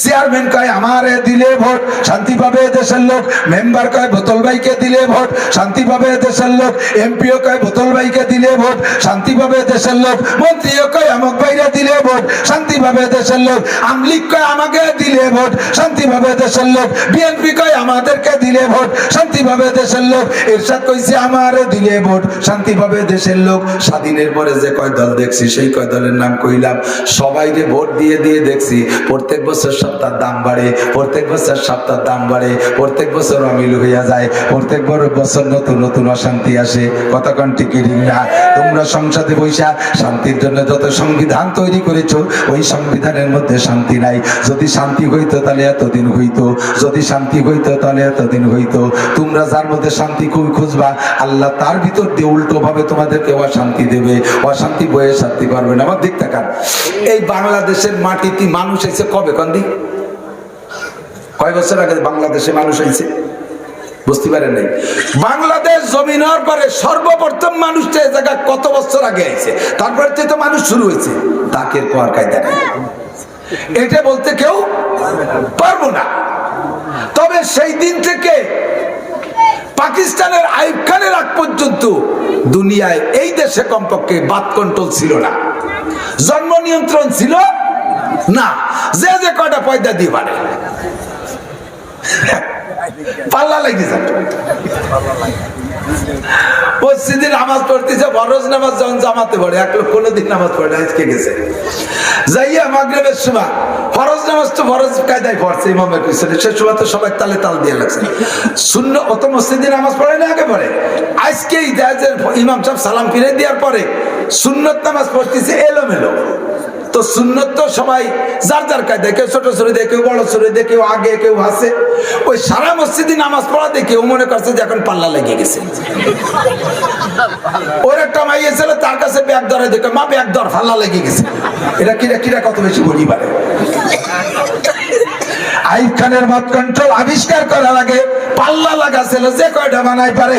Chairman কয় আমারে দিলে ভোট শান্তি পাবে দেশের লোক, মেম্বার কয় বোতল ভাইকে দিলে ভোট শান্তি পাবে দেশের লোক, এমপিও কয় বোতল ভাইকে দিলে ভোট শান্তি পাবে দেশের লোক, মন্ত্রীও কয় আমক ভাইরে দিলে ভোট শান্তি পাবে দেশের লোক, আমলিগ কয় আমাকে দিলে ভোট শান্তি পাবে দেশের লোক, বিএনপি কয় আমাদেরকে দিলে ভোট শান্তি পাবে দেশের লোক, এরশাদ কইছে আমারে দিলে ভোট শান্তি পাবে দেশের লোক। স্বাধীনের পরে যে কয় দল দেখছি সেই কয় দলের নাম কইলাম, সবাইকে ভোট দিয়ে দিয়ে দেখছি প্রত্যেক বছর সপ্তাহ দাম বাড়ে, প্রত্যেক বছর সপ্তাহ দাম বাড়ে, প্রত্যেক বছর অমিল হইয়া যায়, প্রত্যেক বছর নতুন নতুন অশান্তি আসে। কতক্ষণ টিকি না? তোমরা সংসদে বৈশা শান্তির জন্য যত সংবিধান তৈরি করেছো ওই সংবিধানের মধ্যে শান্তি নাই। যদি শান্তি হইতো তাহলে এতদিন হইতো, যদি শান্তি হইতো তাহলে এতদিন হইতো। তোমরা যার মধ্যে শান্তি খুঁজবা আল্লাহ তার ভিতর দিয়ে উল্টো ভাবে তোমাদেরকে অশান্তি দেবে, অশান্তি বয়ে শান্তি পারবে না। আমার দিক তাকান, এই বাংলাদেশের মাটিতে মানুষ এসে কবে কন্দি কয় বছর আগে বাংলাদেশে মানুষ হয়েছে বুঝতে পারেন নাই? বাংলাদেশ জমিন হওয়ার পরে সর্বপ্রথম মানুষটা এই জায়গা কত বছর আগে আইছে, তারপরে তো মানুষ শুরু হয়েছে। তাকের পর কায়দা নাই, এটা বলতে কেউ পারবো না। তবে সেই দিন থেকে পাকিস্তানের আইয়ুব খানের আগ পর্যন্ত দুনিয়ায় এই দেশে কমপক্ষে বাত কন্ট্রোল ছিল না, জন্ম নিয়ন্ত্রণ ছিল না। যে যে কয়টা পয়দা দিয়ে পারে পাল্লা লেগে যায়। মসজিদে নামাজ পড়তেছে, ফরজ নামাজ যখন জামাতে পড়ে, এক লোক কোনোদিন নামাজ পড়ে না, আজকে গেছে যাইয়া মাগরিবের সময় ফরজ নামাজ তো ফরজ কায়দায় পড়ছে ইমামের পিছনে, সে সময় তো সবাই তালে তাল দিয়ে লাগছে। শূন্য অত মসজিদে নামাজ পড়ে না, আগে পড়ে। আজকেই ইমাম সাহেব সালাম ফিরে দেওয়ার পরে সুন্নত নামাজ পড়তেছে এলোমেলো। তো সুন্নত তো সবাই যার যার কায়দায়, কেউ ছোট ছড়ি দেয়, কেউ বড় ছড়ি দেয়, কেউ আগে কেউ হাসে। ওই সারা মসজিদে নামাজ পড়া দেখে ও মনে করছে যে এখন পাল্লা লেগে গেছে। ওর একটা মাইয়া ছিল, তার কাছে ব্যাগ ধরে দেখে মা ব্যাগ ধর, পাল্লা লেগে গেছে। এটা কিরা কত বেশি বলি পারে। আইয়ুব খানের মত কন্ট্রোল আবিষ্কার করার আগে পাল্লা লাগা ছিল যে কয়টা বানাই পারে।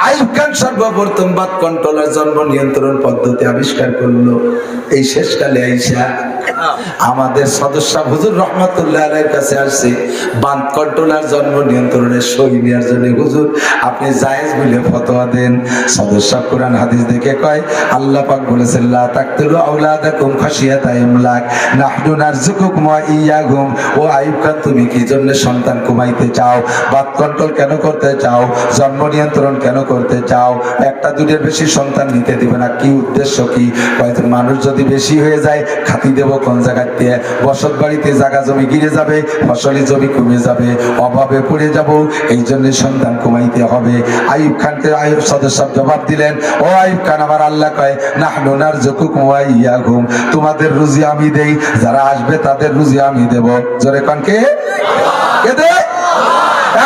আইয়ুব খান সর্বপ্রথম বাত কন্ট্রোলের জন্ম নিয়ন্ত্রণ পদ্ধতি আবিষ্কার করলো এই শেষকালে আইসা আমাদের সদস্য হুজুর রহমাতুল্লাহ আলাইহির কাছে আসছে বাত কন্ট্রোলার জন্ম নিয়ন্ত্রণের সই নেওয়ার জন্য। হুজুর আপনি জায়েজ বলে ফতোয়া দেন। সদস্য কোরআন হাদিস দেখে কয় আল্লাহ পাক বলেছেন লা তাকতুলু আওলাদাকুম খাশিয়াতা ইমলাক নাহনু নারযুকুকুম ওয়া ইয়্যাহুম। ও আইয়ুব খান তুমি কি জন্য সন্তান কমাইতে চাও, বাত কন্ট্রোল কেন করতে চাও, জন্ম নিয়ন্ত্রণ কেন করতে চাও, একটা দুইটার বেশি সন্তান নিতে দিবে না, কি উদ্দেশ্য কি? হয়তো মানুষ যদি বেশি হয়ে যায় খাতি দেব কোন জায়গায় দিয়ে, বসত বাড়িতে জায়গা জমি গিরে যাবে, ফসলি জমি কমে যাবে, অভাবে পড়ে যাব, এই জন্য সন্তান কমাইতে হবে। আইয়ুব খানকে আইয়ুব সদস্য জবাব দিলেন ও আইয়ুব খান আমার আল্লাহ কয় নাহনু নারযুকুকুম ওয়া ইয়্যাহুম, তোমাদের রুজি আমি দেই, যারা আসবে তাদের রুজি আমি দেব। জোরে কোন কে দেয়?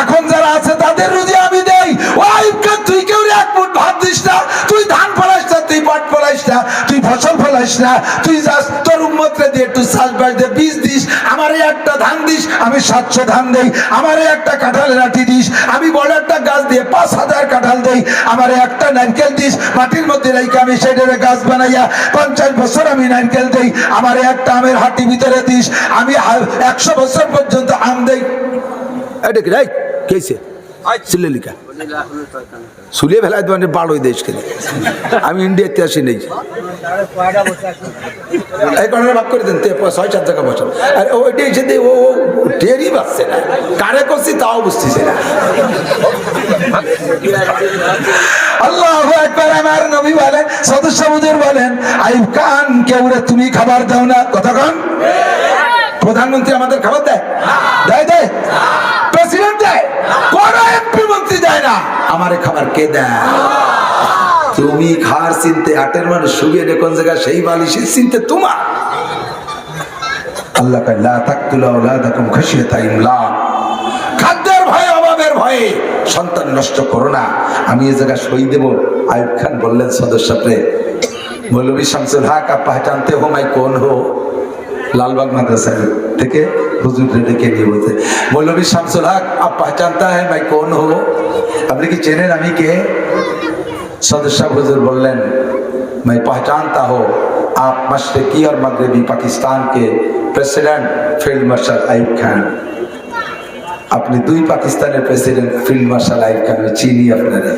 এখন যারা আছে তাদের রুজি আমি দেই। ও আইয়ুব খান তুই কেউ এক মুঠ ভাত দিস না, তুই ধান ফলাইস না, তুই পাট ফলাইস না, তুই ফসল ফলাইস না, তুই যাস তোর উম্মতরে দিয়ে একটু চাষবাস দিয়ে বীজ দিস, আমারে একটা ধান দিস আমি 700 ধান দেই, আমারে একটা কাঁঠালের আটি দিস আমি বড় একটা গাছ দিয়ে 5000 কাঁঠাল দেই, আমারে একটা নারকেল দিস মাটির মধ্যে রেখে আমি সেটারে গাছ বানাইয়া 50 বছর আমি নারকেল দেই, আমারে একটা আমের হাটি ভিতরে দিস আমি 100 বছর পর্যন্ত আম দেই। এটা কি রাইট কেছে ছিলে লিখা সুলিয়ে ফেলা মানে বাড়োই দেশ খেলে আমি ইন্ডিয়াতে আসি নেই এই কারণে ভাগ করে দেন 6-7 টাকা বছর। আর ওইটা এসে দিয়ে ও টেরই পাচ্ছে না, কারে করছি তাও বুঝতেছে না। আল্লাহু আকবার। আমার নবী বলেন, সদস্য হুজুর বলেন আইয়ুব খান কেউরে তুমি খাবার দাও না। কতক্ষণ প্রধানমন্ত্রী আমাদের খাবার দেয়? দেয়? প্রেসিডেন্ট দেয়? কোন এমপি মন্ত্রী দেয় না। আমারে খাবার কে দেয়? তুমি খার চিনতে 8 মানুষ শুয়ে কোন জায়গা সেই বালিশের চিনতে তোমার। আল্লাহ কয় লা তাকতুলু আওলাদাকুম খাশিয়াতা ইমলাক, খাদ্যের ভয়ে অভাবের ভয়ে সন্তান নষ্ট করো না। আমি এই জায়গা সই দেব। আইয়ুব খান বললেন সদস্যরে মৌলভী শামসুল হক আপ পহচানতে হো मैं कौन हो? लालबाग माद्रासा থেকে হুজুর ডেকে নিয়ে বলতে মৌলভী শামসুল হক আপ পহচানতা है मैं कौन हो? আপনি কি চেনেন আমি কে? सदस्य हुजूर बोलें मैं पहचानता हूँ आप मशरकी और मगरबी पाकिस्तान के president field marshal Ayub Khan, আপনি 2 পাকিস্তানের president field marshal Ayub Khan, চিনি আপনারা।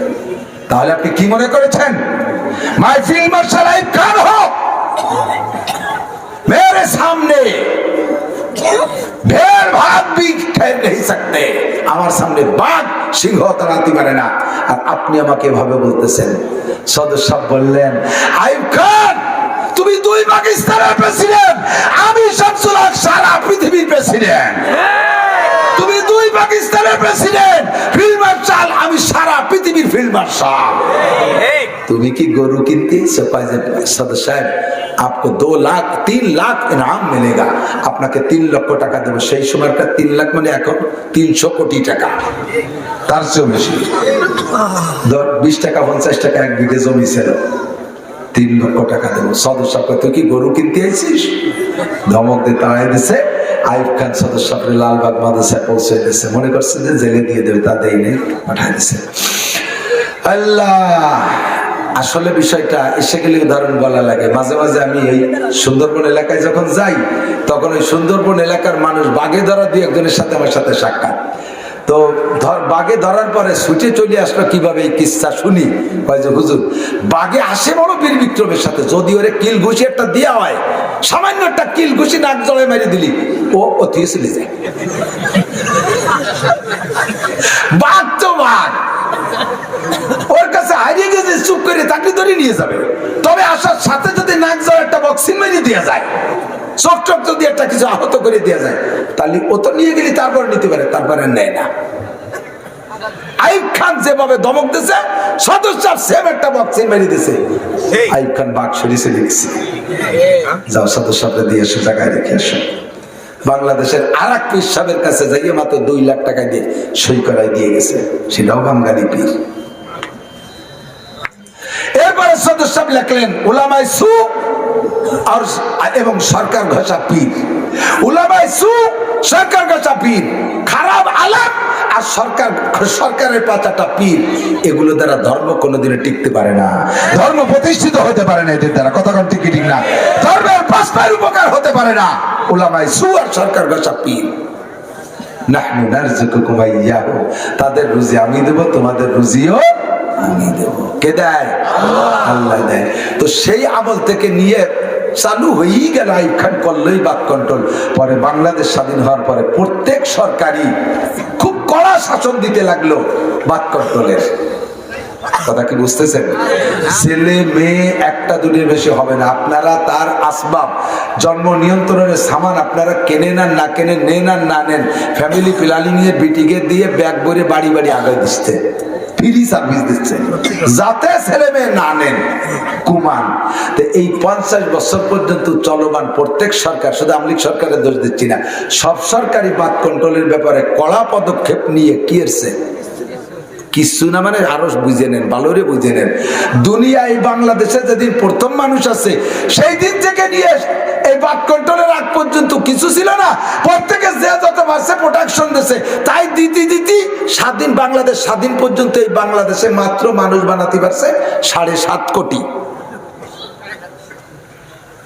তাহলে আপনি কি মনে করেছেন मैं फील्ड मार्शल आइयूब खान हूं, मेरे सामने भेड़ भाग भी ठहर नहीं सकते, আমার সামনে বাঘ সিংহ তাড়াতে পারে না। আর আপনি আমাকে এভাবে বলতেছেন। সদর সাহেব বললেন, আইয়ুব খান তুমি 2 পাকিস্তানের প্রেসিডেন্ট, আমি শামসুল হক সারা পৃথিবীর প্রেসিডেন্ট। তুমি 2 পাকিস্তানের প্রেসিডেন্ট, ফিল্ড মার্শাল আমি সারা পৃথিবীর ফিল্ড মার্শাল। তুমি কি গরু কিনতে সদর সাহেব आपको 2 लाख 3 लाख इनाम मिलेगा, আপনাকে 3 লক্ষ টাকা দেব। সেই সময়টা 3 লাখ মানে এখন 300 কোটি টাকা, তার চেয়ে বেশি। 20 টাকা 50 টাকা 1 বিঘে জমি ছিল, 3 লক্ষ টাকা দেব। সদর সাহেব তুই কি গরু কিনতে আইছিস? ধমক দিয়ে তাড়াই দিছে। আইয়ুব খান সদর সাহেবের লালবাগ মাদ্রাসায় পৌঁছে দিয়েছে, মনে করছে যে জেলে দিয়ে দেবে, তা দেই নেই, পাঠাই দিছে। আল্লাহ, আসলে বিষয়টা এসে গেলে উদাহরণ বলা লাগে। মাঝে মাঝে আমি এই সুন্দরবন এলাকায় যখন যাই, তখন ওই সুন্দরবন এলাকার মানুষ বাঘে ধরা 2-1 সাথে আমার সাথে সাক্ষাৎ। তো বাঘে ধরার পরে ছুটে চলে আসলো কিভাবে, এই কিস্সা শুনি। যে হুজুর বাঘে আসে বড় বীর বিক্রমের সাথে, যদি ওরে কিল ঘুষি একটা দেওয়া হয়, সামান্য একটা কিল ঘুষি নাক জলে মেরে দিলি ও থিয়ে চলে যায়। বাঘ তো বাঘ, ওর কাছে হারিয়ে গেছে, চুপ করে তাকে ধরে নিয়ে যাবে। তবে আসার সাথে যদি নাক জলে একটা বক্সিং মেরে দেওয়া যায়, চোখ চোখ যদি একটা কিছু আহত করে দেওয়া যায়, তাহলে ও তো নিয়ে গেলে তারপরে নিতে পারে, তারপরে নেয় না। আইয়ুব খান যেভাবে ধমক দিয়েছে, সদর সাহেব সেম একটা বক্সিং মেরে দিয়েছে। আইয়ুব খান বাঘ সরিয়ে চলে গেছে। যাও সদর সাহেব দিয়ে এসে জায়গায় রেখে আসো। বাংলাদেশের আরেক পীর সাহেবের কাছে যাইয়ে মাত্র 2 লাখ টাকা দিয়ে সই করাই দিয়ে গেছে, সেটাও বাঙালি পীর। এরপরে সদর সাহেব লিখলেন উলামায়ে সু এবং সরকার ঘোষা পীর। উলামায়ে সু সরকার ঘোষা পীর, খারাপ আলেম আর সরকারের পাতাটা পীর, এগুলো দ্বারা ধর্ম কোনোদিনও টিকতে পারে না, ধর্ম প্রতিষ্ঠিত হতে পারে না। এদের দ্বারা কথা কোন ঠিক না, ধর্মের বাস্তবের উপকার হতে পারে না। উলামায়ে সু আর সরকার ঘোষা পীর। নাহনু নারযুকুকুম ইয়াহু, তাদের রুজি আমি দেব, তোমাদের রুজিও আমি দেব। কে দেয়? আল্লাহ দেয়। তো সেই আমল থেকে নিয়ে চালু হয়েই গেল আইয়ুব খান করলেই বাক কন্ট্রোল। পরে বাংলাদেশ স্বাধীন হওয়ার পরে প্রত্যেক সরকারি খুব কড়া শাসন দিতে লাগলো বাক কন্ট্রোলের। কথা কি বুঝতেছেন? ছেলে মেয়ে 1-2 বেশি হবে না। আপনারা তার আসবাব, জন্ম নিয়ন্ত্রণের সামান আপনারা কেনেন আর না কেনেন, নেন আর না নেন, ফ্যামিলি প্ল্যানিং এর বিটিকে দিয়ে ব্যাগ ভরে বাড়ি বাড়ি আগে দিচ্ছে, ফ্রি সার্ভিস দিচ্ছে, যাতে ছেলে মেয়ে না নেন কুমান। তো এই 50 বছর পর্যন্ত চলমান প্রত্যেক সরকার, শুধু আওয়ামী লীগ সরকারের দোষ দিচ্ছি না, সব সরকারি বাদ কন্ট্রোলের ব্যাপারে কড়া পদক্ষেপ নিয়ে কি এসছে কিছু না, মানে আরো বুঝে নেন, ভালোরে বুঝে নেন। দুনিয়ায় বাংলাদেশে যেদিন প্রথম মানুষ আছে, সেই দিন থেকে নিয়ে এই বাদ কন্ট্রোলের আগ পর্যন্ত কিছু ছিল না। প্রত্যেকে যে যত পারছে প্রোটেকশন দিয়েছে, তাই দিতে স্বাধীন বাংলাদেশ স্বাধীন পর্যন্ত এই বাংলাদেশে মাত্র মানুষ বানাতে পারছে 7.5 কোটি।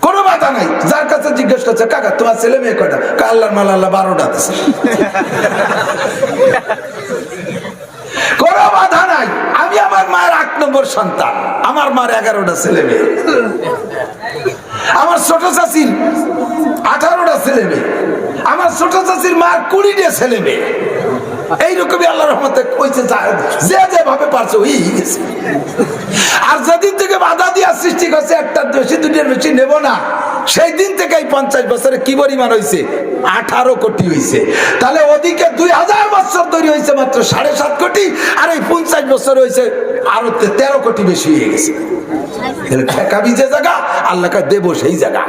কোনো বাধা নাই। যার কাছে জিজ্ঞেস করছে, কাকা তোমার ছেলে মেয়ে কয়টা? আল্লাহর মাল আল্লাহ 12টা দিছে। কোনো বাধা নাই। আমি আমার মায়ের 8 নম্বর সন্তান, আমার মার 11টা ছেলে মেয়ে, আমার ছোট চাচির 18টা ছেলে মেয়ে, আমার ছোট চাচির মার 20টা ছেলে মেয়ে। এইরকমই আল্লাহর রহমতে কইছে, যে যেভাবে পারছে হয়ে গেছে। আর যেদিন থেকে বাধা দিয়া সৃষ্টি করছে, 1টার বেশি 2টার বেশি নেব না, সেই দিন থেকে এই 50 বছরে কি পরিমাণ হয়েছে? 18 কোটি হয়েছে। তাহলে ওদিকে 2000 বছর ধরে হয়েছে মাত্র 7.5 কোটি, আর এই 50 বছর হয়েছে আরো 13 কোটি বেশি হয়ে গেছে। ঠেকাবি যে জায়গা, আল্লাহকে দেব সেই জায়গা।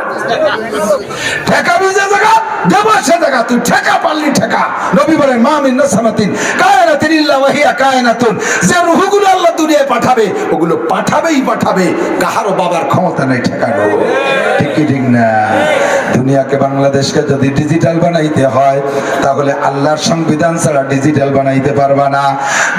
ঠেকাবি যে জায়গা, দেব সে জায়গা। তুই ঠেকা পারলি ঠেকা। নবী বলেন মা মিন নাসামাতিন কায়নাতিন ইল্লা ওয়াহিয়া কায়নাতুন, যে রূহগুলো আল্লাহ দুনিয়ায় পাঠাবে ওগুলো পাঠাবে, কাহারও বাবার ক্ষমতা নাই ঠেকানো। ঠিক কি ঠিক না? দুনিয়াকে, বাংলাদেশকে যদি ডিজিটাল বানাইতে হয়, তাহলে আল্লাহর সংবিধান ছাড়া ডিজিটাল বানাইতে পারবা না।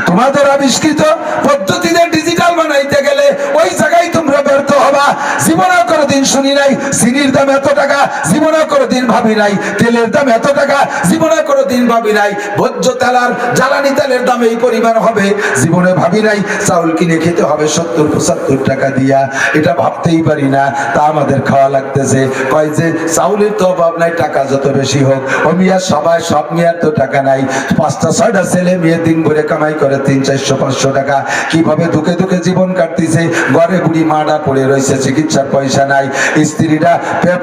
তোমাদের আবিষ্কৃত পদ্ধতিতে ডিজিটাল বানাইতে গেলে ওই জায়গায় তোমরা তোমরা ব্যর্থ হবা। জীবনেও কোনোদিন শুনি নাই চিনির দাম এত টাকা, জীবনেও কোনোদিন ভাবি নাই তেলের দাম এত টাকা, জীবনে কোনোদিন ভাবি নাই ভোজ্য তেল আর জ্বালানি তেলের দাম এই পরিমাণ হবে, জীবনে ভাবি নাই চাউল কিনে খেতে হবে 70-75 টাকা দিয়া, এটা ভাবতেই পারি না। তা আমাদের খাওয়া লাগতেছে। কয় যে চাউলের তো অভাব নাই, টাকা যত বেশি হোক। ও মিয়া সবাই সব মিয়ার তো টাকা নাই, 5টা-6টা ছেলে মেয়ে দিন ভরে কামাই করে 300-400-500 টাকা, কিভাবে দুঃখে দুঃখে জীবন কাটতেছে। ঘরে বুড়ি মাডা পড়ে রয়েছে, চিকিৎসার পয়সা নাই, স্ত্রীরা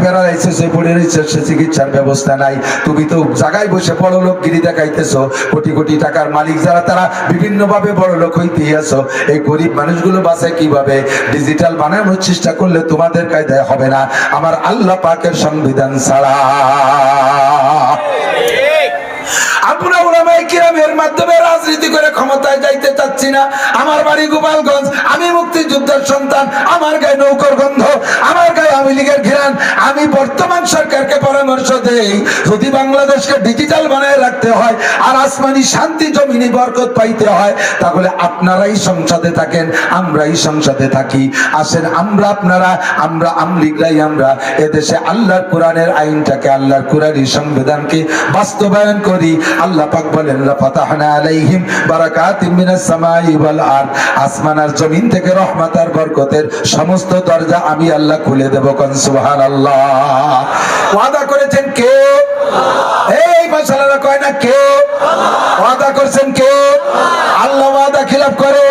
প্যারালাইসিসে পড়ে রয়েছে, সে চিকিৎসার ব্যবস্থা নাই। তুমি তো জায়গায় বসে বড় লোক গিরি দেখাইতেছো, কোটি কোটি টাকার মালিক যারা তারা বিভিন্ন ভাবে বড় লোক হইতেই আছো। এই গরিব মানুষগুলো বাঁচে কিভাবে? ডিজিটাল বানানোর চেষ্টা করলে তোমাদের কায়দায় হবে না, আমার আল্লাহ পাকের সংবিধান ছাড়া। আমরা উলামায়ে কিরামের মাধ্যমে রাজনীতি করে ক্ষমতায় যাইতে চাচ্ছি না। আমার বাড়ি গোপালগঞ্জ, আমি মুক্তিযুদ্ধের সন্তান, আমার গায়ে নৌকর গন্ধ, আমার গায়ে আওয়ামী লীগের ঘিরান। আমি বর্তমান সরকারকে পরামর্শ দেই, যদি বাংলাদেশকে ডিজিটাল বানায় রাখতে হয় আর আসমানি শান্তি জমিনি বরকত পাইতে হয়, তাহলে আপনারাই সংসদে থাকেন, আমরাই সংসদে থাকি। আসেন আমরা আপনারা, আমরা আমলিগরাই আমরা এদেশে আল্লাহর কোরআনের আইনটাকে, আল্লাহর কোরআনী সংবিধানকে বাস্তবায়ন করি। আল্লাহ পাক বলেন, লা ফাতাহনা আলাইহিম বারাকাতিম মিনাস সামাই ওয়াল আরদ, আসমান আর জমিন থেকে রহমত আর বরকতের সমস্ত দরজা আমি আল্লাহ খুলে দেব। কোন সুবহানাল্লাহ। ওয়াদা করেছেন কে? এই মাশাআল্লাহ কয় না কে? ওয়াদা করেছেন কে? আল্লাহ ওয়াদা খিলাফ করে?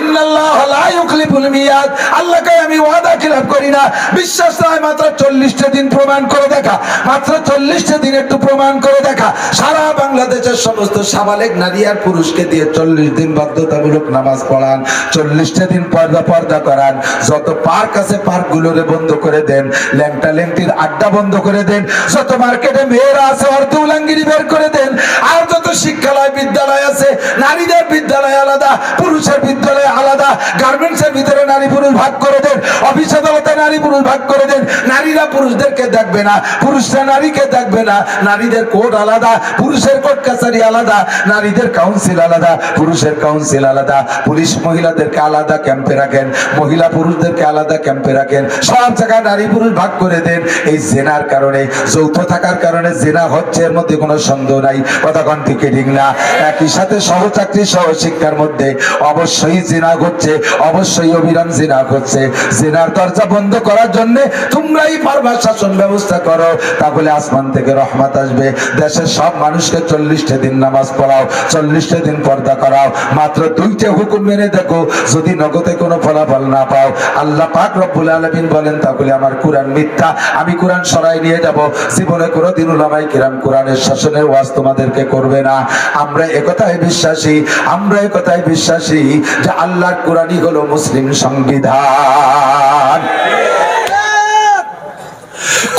ইন্নাল্লাহ লা ইউখলিফুল মিয়াদ। আল্লাহ কয় আমি ওয়াদা খিলাফ করি না। বিশ্বাস হয় মাত্র 40টা দিন প্রমাণ করে দেখা, মাত্র 40টা দিন একটু প্রমাণ করে দেখা। সারা বাংলাদেশের সমস্ত সাবালেক নারী আর পুরুষকে দিয়ে 40 দিন বাধ্যতামূলক নামাজ পড়ান, 40টা দিন পর্দা করান। যত পার্ক আছে পার্কগুলোরে বন্ধ করে দেন, ল্যাংটা ল্যাংটির আড্ডা বন্ধ করে দেন, যত মার্কেটে মেয়েরা আছে অর্ধ উলাঙ্গিরি বের করে দেন। আর যত শিক্ষালয় বিদ্যালয় আছে, নারীদের বিদ্যালয় আলাদা, পুরুষের বিদ্যালয় আলাদা, গার্মেন্টসের ভিতরে নারী পুরুষ ভাগ করে দেন, অফিস আদালতে নারী পুরুষ ভাগ করে দেন। নারীরা পুরুষদেরকে দেখবে না, পুরুষরা নারীকে দেখবে না। নারীদের কোর্ট আলাদা, পুরুষের কোর্ট কাছারি আলাদা, নারীদের কাউন্সিল আলাদা, পুরুষের কাউন্সিল আলাদা। পুলিশ মহিলাদেরকে আলাদা ক্যাম্পে রাখেন, মহিলা পুরুষদেরকে আলাদা ক্যাম্পে রাখেন। সব জায়গায় নারী পুরুষ ভাগ করে দেন। এই জেনার কারণে, যৌথ থাকার কারণে জেনা হচ্ছে, এর মধ্যে কোনো সন্দেহ নাই। কতক্ষণ থেকে ঠিক না? একই সাথে সহচাকরি সহশিক্ষার মধ্যে অবশ্যই জেনা ঘটছে, অবশ্যই অবিরাম জেনা ঘটছে। জেনার দরজা বন্ধ করার জন্য তোমরাই পারবা, শাসন ব্যবস্থা করো, তাহলে আসমান থেকে রহমত আসবে। দেশের সব মানুষকে 40টা দিন নামাজ পড়াও, 40টা দিন পর্দা করাও, মাত্র 2টা হুকুম মেনে দেখো, যদি নগদে কোনো ফলাফল না পাও, আল্লাহ পাক রব্বুল আলামিন বলেন তাহলে আমার কোরআন মিথ্যা, আমি কোরআন সরাই নিয়ে যাব। জীবনে কোনোদিন উলামায়ে কিরাম কোরআনের শাসনের ওয়াজ তোমাদেরকে করবে না। আমরা একথায় বিশ্বাসী, আমরা একথায় বিশ্বাসী যে আল্লাহর কোরআনই হলো মুসলিম সংবিধান।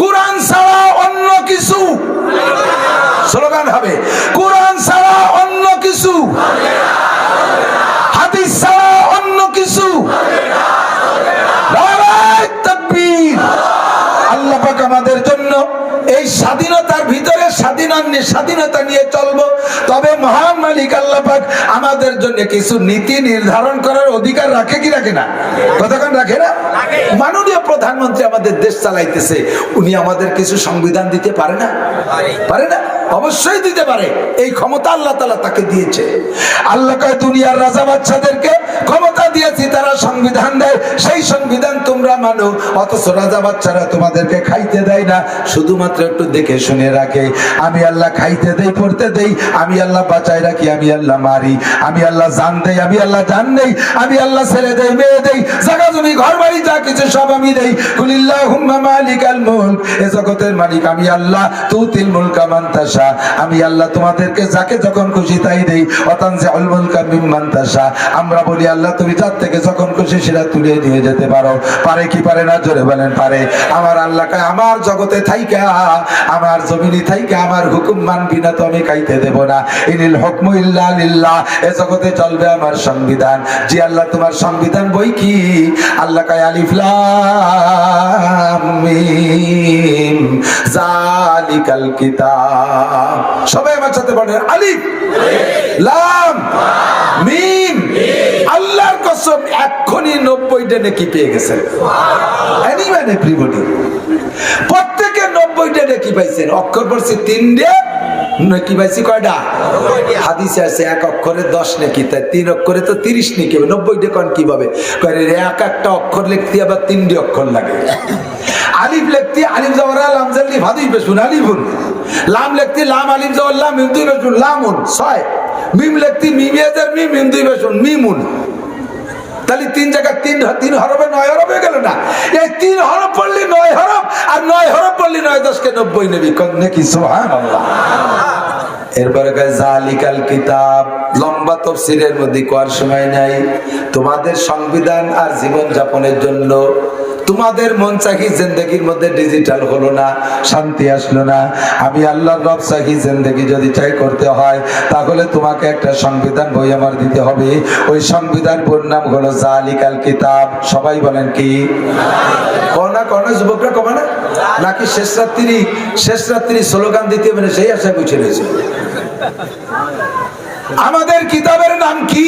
কোরআন ছাড়া অন্য কিছু স্লোগান হবে, কোরআন ছাড়া অন্য কিছু, হাদিস ছাড়া অন্য কিছু। নারায়ে তাকবীর। আল্লাহ পাক আমাদের জন্য এই স্বাধীনতার ভিতরে স্বাধীনতা নিয়ে চলবো, তবে মহান মালিক আল্লাহ পাক আমাদের জন্য কিছু নীতি নির্ধারণ করার অধিকার রাখে কি রাখে না? কতক্ষণ রাখে না? মাননীয় প্রধানমন্ত্রী আমাদের দেশ চালাইতেছে, উনি আমাদের কিছু সংবিধান দিতে পারে না? পারে না? অবশ্যই দিতে পারে। এই ক্ষমতা আল্লাহ তাআলা তাকে দিয়েছে। আল্লাহ কয় দুনিয়ার রাজা বাদশাদেরকে ক্ষমতা দিয়েছি, তারা সংবিধান দেয়, সেই সংবিধান তোমরা মানো। অথচ রাজা বাদশারা তোমাদেরকে খাইতে দেয় না, শুধুমাত্র একটু দেখে শুনে রাখে। আমি আল্লাহ খাইতে দেই, পড়তে দেই, আমি আল্লাহ বাঁচাই রাখি, আমি আল্লাহ মারি, আমি আল্লাহ জান দেই, আমি আল্লাহ জান নেই, আমি আল্লাহ ছেড়ে দেই, মেয়ে দেই, জায়গা জমি ঘর বাড়ি যা কিছু সব আমি দেই। কুলিল্লাহুম্মা মালিকাল মুলক, এ জগতের মালিক আমি আল্লাহ। তুতিল মুলকা মান তাশা, আমি আল্লাহ তোমাদেরকে যাকে যখন খুশি তাই দেই। ওয়াতানজিউল মুলকা মিম্মান তাশা, আমরা বলি আল্লাহ তুমি যার থেকে যখন খুশি সেটা তুলে নিয়ে যেতে পারো। পারে কি পারে না? জোরে বলেন পারে। আমার আল্লাহকে আমার জগতে থাইকা, আমার জমিনে থাইকা আমার হুকুম মানবি না তো আমি খাইতে দেব না। ইনিল হুকমু ইল্লা লিল্লাহ, এ জগতে চলবে আমার সংবিধান। জি আল্লাহ তোমার সংবিধান বই কি? আল্লাহ কয় আলিফ লাম মিম জালিকাল কিতাব কিতাব। সবাই আমার সাথে বলেন আলিফ লাম মিম। আল্লাহর কসম এক্ষুনি 90টা নেকি পেয়ে গেছেন। এনিওয়ান এভরিবডি, প্রত্যেকে 90টা নেকি পাইছেন। অক্ষর পড়ছে 3টে, নেকি পাইছি কয়টা? হাদিসে আছে 1 অক্ষরে 10 নেকি, তাই 3 অক্ষরে তো 30 নেকি হবে। 90টা কোন কিভাবে? এক একটা অক্ষর লিখতে আবার 3টে অক্ষর লাগে। আলিফ লিখতে আলিফ জবরা লাম জালি ভাদুই পেশুন আলিফুন। লাম লিখতে লাম আলিফ জবর লাম মিম দুই পেশুন লামুন 6। মিম লিখতে মিম ইয়াজার মিম মিম দুই পেশুন মিমুন। তাহলে 3 জায়গা 3 হরফে 9 হরফ হয়ে গেল না? এই 3 হরফ পড়লে 9 হরফ, আর 9 হরফ পড়লে 9 10 কে 90 নেবি। কোন নাকি সুবহানাল্লাহ। এরপরে কয় জালিকাল কিতাব। লম্বা তাফসীরের মধ্যে কোয়ার সময় নাই। তোমাদের সংবিধান আর জীবন যাপনের জন্য তোমাদের মন চাহি জিন্দেগির মধ্যে ডিজিটাল হলো না, শান্তি আসলো না। আমি আল্লাহর রব চাহি জিন্দেগি যদি চাই করতে হয়, তাহলে তোমাকে একটা সংবিধান বই আমার দিতে হবে। ওই সংবিধান বইয়ের নাম হলো জালিকাল কিতাব। সবাই বলেন কি? কোনা কোনা যুবকরা কমা না নাকি শেষ রাত্রি স্লোগান দিতে মানে সেই আশায় বুঝে রয়েছে। আমাদের কিতাবের নাম কি?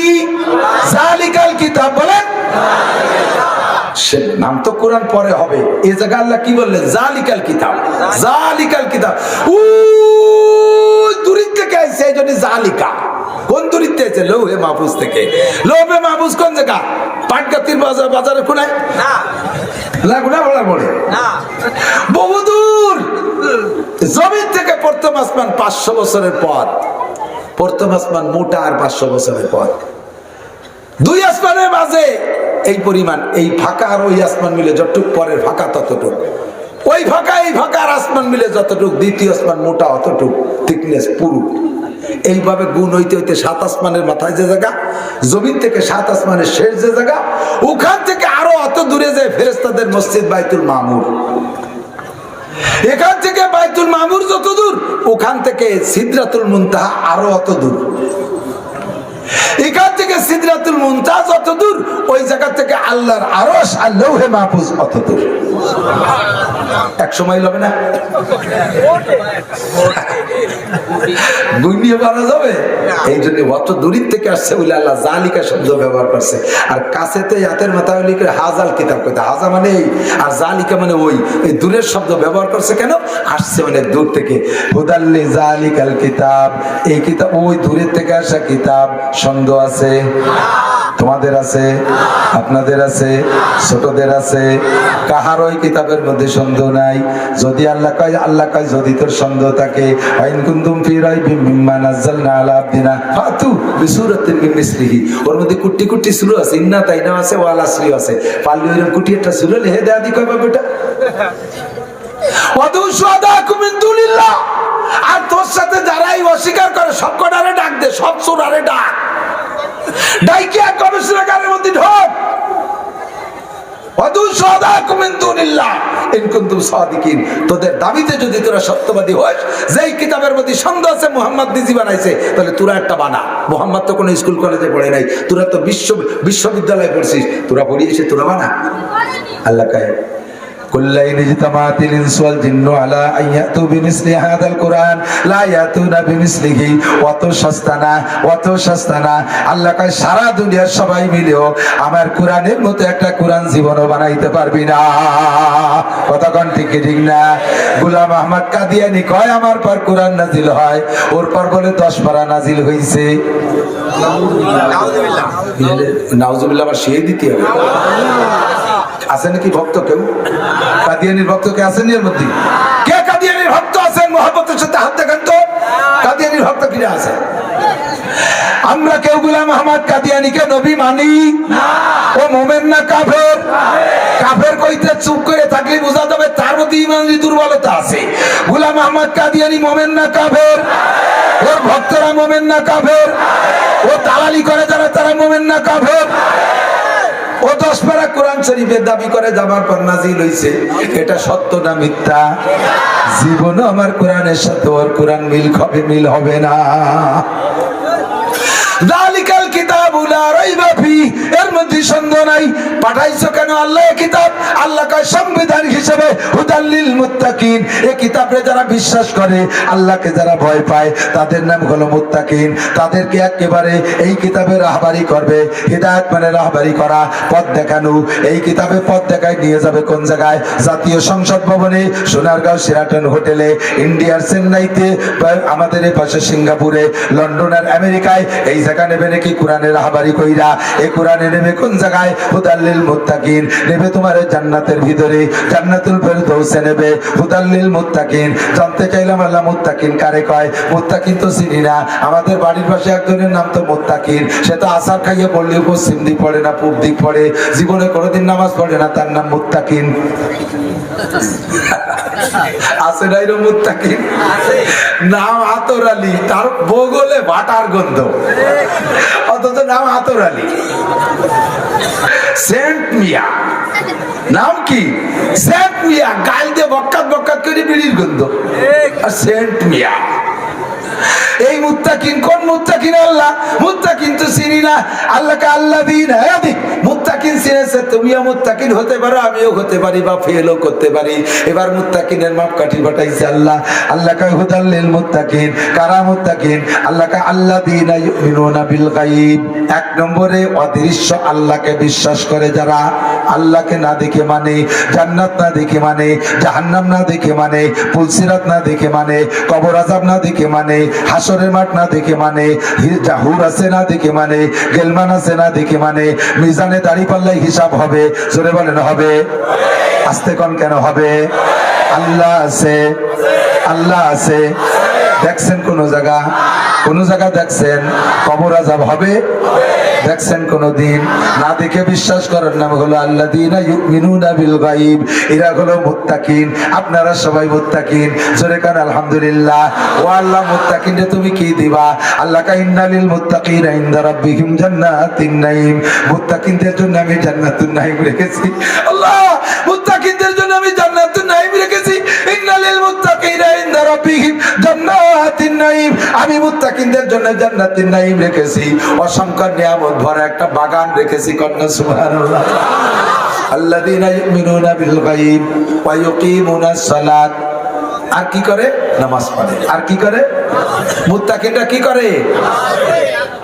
জালিকাল কিতাব। বলেন সে নাম তো কোরআন পরে হবে। এই জায়গা আল্লাহ কি বললেন? জালিকাল কিতাব। জালিকাল কিতাব ওই দূরিত থেকে আসছে, এই জন্য জালিকা। কোন দূরিত থেকে? লৌহে মাহফুজ থেকে। লৌহে মাহফুজ কোন জায়গা? পাটগাতির বাজারে কোনায় না, লাগুনা বলার বলে না, বহুদূর। জমিন থেকে প্রথম আসমান 500 বছরের পর, প্রথম আসমান মোটা আর 500 বছরের পর। 2 আসমানের মাঝে এই পরিমাণ, এই ফাঁকা আর ওই আসমান মিলে যতটুক পরের ফাঁকা ততটুক, ওই ফাঁকা এই ফাঁকা আর আসমান মিলে যতটুক, দ্বিতীয় আসমান মোটা অতটুক, থিকনেস পুরু। এইভাবে গুণ হইতে হইতে 7 আসমানের মাথায় যে জায়গা, জমিন থেকে 7 আসমানের শেষ যে জায়গা, ওখান থেকে আরো অত দূরে যায় ফেরেশতাদের মসজিদ বাইতুল মামুর। এখান থেকে বাইতুল মামুর যত দূর, ওখান থেকে সিদরাতুল মুনতাহা আরো অত দূর। এখান থেকে সিদরাতুল মুনতাহা যত দূর, ওই জায়গা থেকে আল্লাহর আরশ আর লৌহে মাহফুজ অত দূর। এক সময় হবে না? গুণিয়ে পারা যাবে? এই জন্য অত দূরের থেকে আসছে বলে আল্লাহ জালিকা শব্দ ব্যবহার করছে। আর কাছে তো হাতের মাথায় লিখে হাজাল কিতাব কইতে, হাজা মানে এই আর জালিকা মানে ওই। এই দূরের শব্দ ব্যবহার করছে কেন? আসছে মানে দূর থেকে। হুদাল্লি জালিকাল কিতাব, এই কিতাব ওই দূরের থেকে আসা কিতাব। সন্দেহ আছে? তোমাদের আছে, আপনাদের আছে, ছোটদের আছে, কাহার ওই কিতাবের মধ্যে সন্দেহ নাই। যদি আল্লাহ কয় যদি তোর সন্দেহ থাকে, আইন কুনতুম ফি রাইবিম মিম্মা নাযালনা আলা আবদিনা ফাতু বিসূরাতিন মিন মিসলিহি। ওর মধ্যে কুটি কুটি সূরা আছে, ইন্না তাইনা আছে, ওয়াল আসরি আছে। পারলে ওইরকম কুটি একটা সূরা লিখে দেয়া দি কয় বেটা। ওয়াদু শুহাদাকুম মিন দুনিল্লাহ। আর তোর সাথে যারাই অস্বীকার করে সব কটারে ডাক দে, সব সূরারে ডাক। ডাইকিয়া গবেষণাগারের মধ্যে ঢোক। তোদের দাবিতে যদি তোরা সত্যবাদী হস, যেই কিতাবের মধ্যে সন্দেহ আছে মুহাম্মদ নিজে বানাইছে, তাহলে তোরা একটা বানা। মুহাম্মদ তো কোনো স্কুল কলেজে পড়ে নাই, তোরা তো বিশ্ববিদ্যালয়ে পড়ছিস, তোরা পড়িয়েছে, তোরা বানা। আল্লাহ কয় কুল্লাইন ইজতামাতিল ইনসু ওয়াল জিন্নু আলা আন ইয়াতু বিমিসলি হাদাল কুরআন লা ইয়াতুনা বিমিসলিহি। অত সস্তা না। আল্লাহ কয় সারা দুনিয়ার সবাই মিলেও আমার কোরআনের মতো একটা কোরআন জীবনও বানাইতে পারবি না। কথা কোন ঠিক না? গোলাম আহমদ কাদিয়ানি কয় আমার পর কোরআন নাজিল হয়, ওর পর বলে 10 পারা নাজিল হইছে। নাউজুবিল্লাহ। আবার সেই দিতে হবে। আছে নাকি ভক্ত কেউ? কাদিয়ানির ভক্ত কে আছেন এর মধ্যে? কে কাদিয়ানির ভক্ত আছেন? মুহাব্বতের সাথে হাত দেখান তো। কাদিয়ানির ভক্ত কিরা আছে? আমরা কেউ গোলাম আহমদ কাদিয়ানিকে নবী মানি না। ও মোমেন না কাফের? কাফের কইতে চুপ করে থাকলে বোঝা যাবে তার মধ্যে ইমানি দুর্বলতা আছে। গোলাম আহমদ কাদিয়ানি মোমেন না কাফের? ওর ভক্তরা মোমেন না কাফের? ও দালালি করে যারা, তারা মোমেন না কাফের? ও 10 পারা কোরআন শরীফের দাবি করে যাবার পর নাজিল হইছে, এটা সত্য না মিথ্যা? জীবনও আমার কোরআনের সাথে ওর কোরআন মিল হবে না। জালিকাল কিতাবু লা রাইবা ফি, এর মধ্যে সন্দেহ নাই। পাঠাইছো কেন আল্লাহ এই কিতাব? আল্লাহ কয় সংবিধান হিসেবে হুদাল লিল মুত্তাকিন। এই কিতাবে যারা বিশ্বাস করে, আল্লাহকে যারা ভয় পায়, তাদের নাম হলো মুত্তাকিন। তাদেরকে একেবারে এই কিতাবে রাহবারি করবে। হিদায়াত মানে রাহবারি করা, পথ দেখানো। এই কিতাবে পথ দেখায় নিয়ে যাবে কোন জায়গায়? জাতীয় সংসদ ভবনে, সোনারগাঁও শেরাটন হোটেলে, ইন্ডিয়ার চেন্নাইতে, আমাদের এই পাশে সিঙ্গাপুরে, লন্ডন আর আমেরিকায়। এই জায়গা নেবে নাকি কোরআনের রাহবারি কইরা? এই কোরআনে নেবে কোন জায়গায়? হুদাল লিল মুত্তাকিন। নেবে তোমার জান্নাতের ভিতরে, জান্নাতুল ফেরদৌসে নেবে। হুদাল লিল মুত্তাকিন। জানতে চাইলাম আল্লাহ মুত্তাকিন কারে কয়? মুত্তাকিন তো চিনি না। আমাদের বাড়ির পাশে একজনের নাম তো মুত্তাকিন। সে তো আসার খাইয়ে পড়লে পশ্চিম দিক পড়ে না পূব দিক পড়ে, জীবনে কোনোদিন নামাজ পড়ে না, তার নাম মুত্তাকিন। আছে নাই রে মুত্তাকিন? নাম আতর আলী, তার বগলে ভাটার গন্ধ, অথচ নাম আতর আলী। সেন্ট মিয়া নাম কি? সেন্ট মিয়া, গাল দিয়ে বক্কাত বক্কাত করে বিড়ির গন্ধ। আর সেন্ট মিয়া এই মুত্তাকিন কোন মুত্তাকিন? আল্লাহ মুত্তাকিন তো চিনি না। আল্লাহকে আল্লাযীনা মুত্তাকিন চিনেছে। তুমিও মুত্তাকিন হতে পারো, আমিও হতে পারি, বা ফেলও করতে পারি। এবার মুত্তাকিনের মাপকাঠি পাঠাইছে আল্লাহ। আল্লাহ কয় হুদাল লিল মুত্তাকিন। কারা মুত্তাকিন? আল্লাহ কয় আল্লাযীনা ইউমিনুনা বিল গায়ব। এক নম্বরে অদৃশ্য আল্লাহকে বিশ্বাস করে যারা, আল্লাহকে না দেখে মানে, জান্নাত না দেখে মানে, জাহান্নাম না দেখে মানে, পুলসিরাত না দেখে মানে, কবর আযাব না দেখে মানে, হাসরের মাঠ না দেখে মানে, হুর আছে না দেখে মানে, গেলমান আছে না দেখে মানে, মিজানে দাড়ি পাল্লাই হিসাব হবে। জোরে বলেন হবে? আস্তে কোন কেন হবে? আল্লাহ আছে, আল্লাহ আছে। দেখছেন কোন জায়গা? কোন জায়গা দেখছেন কবর আযাব হবে? দেখছেন কোনদিন? না দেখে বিশ্বাস করার নাম হলো আল্লাযীনা ইউমিনুনা বিল গায়ব। এরা হলো মুত্তাকিন। আপনারা সবাই মুত্তাকিন। জোরে কান আলহামদুলিল্লাহ। ও আল্লাহ মুত্তাকিনরে তুমি কি দিবা? আল্লাহ কা ইন্নালিল মুত্তাকিনা ইনদা রাব্বিহিম জান্নাতিন নাঈম। মুত্তাকিনদের জন্য আমি জান্নাতুন নাঈম রেখেছি। আল্লাহ মুত্তাকিনদের জন্য আমি জান্নাতুন নাঈম রেখেছি। ইন্নালিল মুত্তাকিনা ইনদা রাব্বিহিম জান্নাতিন নাঈম। আমি মুত্তাকিনদের জন্য জান্নাতুন নাঈম রেখেছি। অসংখ্য নিয়ামত ভরা একটা বাগান রেখেছি। কন্যা সুবহানাল্লাহ। আল্লাযীনা ইউমিনুনা বিল গায়ব ওয়া ইউকিমুনাস সালাত। আর কি করে? নামাজ পড়ে। আর কি করে? মুত্তাকিনরা কি করে?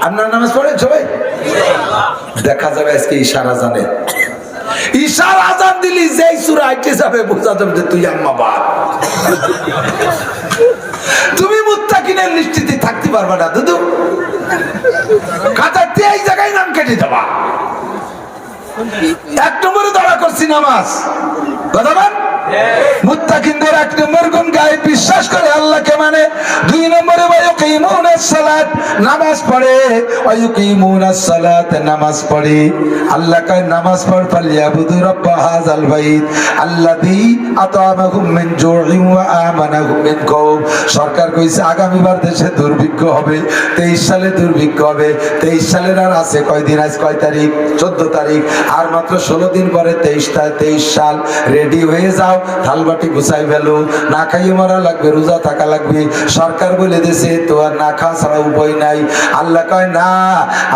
আপনারা নামাজ পড়েন সবাই? দেখা যাবে আজকে ইশারা জানে। ঈশার আযান দিলি যেই সূরা আইতে যাবে বোঝা যাবে যে তুই আম্মা বাপ। তুমি মুত্তাকিনের লিস্টিতে থাকতে পারবা না দুদু। কাটাতে এই জায়গায় নাম কেটে যাবা। এক নম্বরে ধরা করছি নামাজ। কথা বল। মুত্তাকিনদের এক নম্বর গুণ গায়েব বিশ্বাস করে, আল্লাহকে মানে। দুই নম্বরে ওয়ায়ুকিমুনাস সালাত, নামাজ পড়ে। ওয়ায়ুকিমুনাস সালাত, নামাজ পড়ে। আল্লাহ কয় নামাজ পড় ফালিয়াবুদু রাব্ব হাযাল বাইত আল্লাযী আতামাহুম মিন জু'ইন ওয়া আমানাহুম মিন খাউফ। সরকার কইছে আগামীবার দেশে দুর্ভিক্ষ হবে। 23 সালে দুর্ভিক্ষ হবে। 23 সালের আর আছে কয়দিন? আজ কয় তারিখ? 14 তারিখ। আর মাত্র 16 দিন পরে 23 সাল। রেডি হয়ে যাও, থালবাটি গুছাই ফেলো। না খাইয়ে মারা লাগবে, রোজা থাকা লাগবে। সরকার বলে দিয়েছে তো আর না খাওয়া ছাড়া উপায় নাই। আল্লাহ কয় না,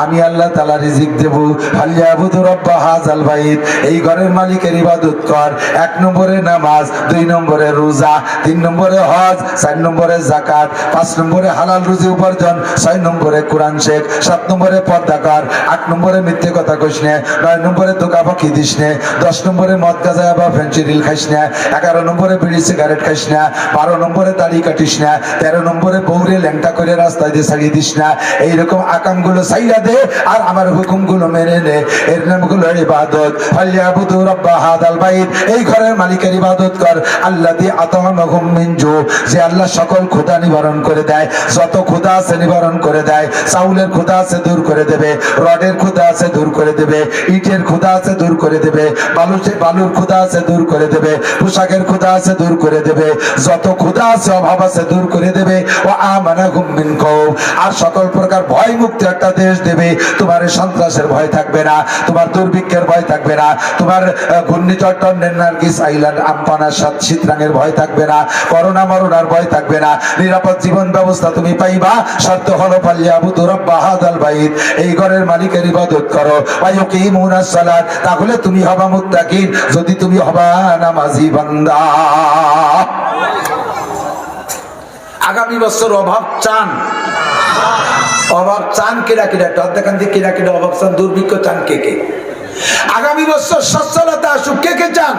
আমি আল্লাহ তাআলা রিজিক দেব। ফালিয়াবুদু রাব্ব হাযাল বাইত, এই ঘরের মালিকের ইবাদত কর। এক নম্বরে নামাজ, দুই নম্বরে রোজা, তিন নম্বরে হজ, 4 নম্বরে যাকাত, 5 নম্বরে হালাল রুজি উপার্জন, 6 নম্বরে কোরআন শেখ, 7 নম্বরে পর্দা কর, 8 নম্বরে মিথ্যে কথা কইস না, 9 নম্বরে ধোঁকা ফাঁকি দিস না, 10 নম্বরে মদ গাঁজা বা ফেন্সিডিল খাইস না, 11 নম্বরে বিড়ি সিগারেট খাইস না, 12 নম্বরে দাড়ি কাটিস না, 13 নম্বরে বউরে ল্যাংটা করে রাস্তায় দিয়ে ছাড়িয়ে দিস না। এইরকম আকামগুলো ছাইরা দে আর আমার হুকুমগুলো মেনে নে। এর নামগুলো ইবাদত। ফালিয়াবুদু রাব্ব হাযাল বাইত, এই ঘরের মালিকের ইবাদত কর। আল্লাযী আতামাহুম মিন জু, যে আল্লাহ সকল ক্ষুধা নিবারণ করে দেয়। যত ক্ষুধা আছে নিবারণ করে দেয়। চাউলের ক্ষুধা আছে দূর করে দেবে, রডের ক্ষুধা আছে দূর করে দেবে, ইটের ক্ষুধা আছে দূর করে দেবে, বালুর ক্ষুধা আছে দূর করে দেবে, পোশাকের ক্ষুধা আছে দূর করে দেবে, যত ক্ষুধা আছে অভাব আছে দূর করে দেবে। ও আমানাহুম মিন খাউফ, আর সকল প্রকার ভয় মুক্ত একটা দেশ দেবে। তোমার সন্ত্রাসের ভয় থাকবে না, তোমার দুর্ভিক্ষের ভয় থাকবে না, তোমার ঘূর্ণিঝড় টন্ডের নার্গিস আইল্যান্ড আমপানার সাত শীতরাঙের ভয় থাকবে না, করোনা মরণার ভয় থাকবে না। নিরাপদ জীবন ব্যবস্থা তুমি পাইবা। শর্ত হলো ফালিয়াবুদু রাব্বা হাযাল বাইত, এই ঘরের মালিকের ইবাদত করো। ওয়া ইউকিমুনাস সালাত, তাহলে তুমি হবা মুত্তাকিন, যদি তুমি হবা নামাজি বান্দা। আগামী বছর অভাব চান? অভাব চান কিরা কিরা? দেখান যে কিরা কিরা অভাব চান, দুর্ভিক্ষ চান কে কে? আগামী বছর সচ্ছলতা আসুক কে কে চান?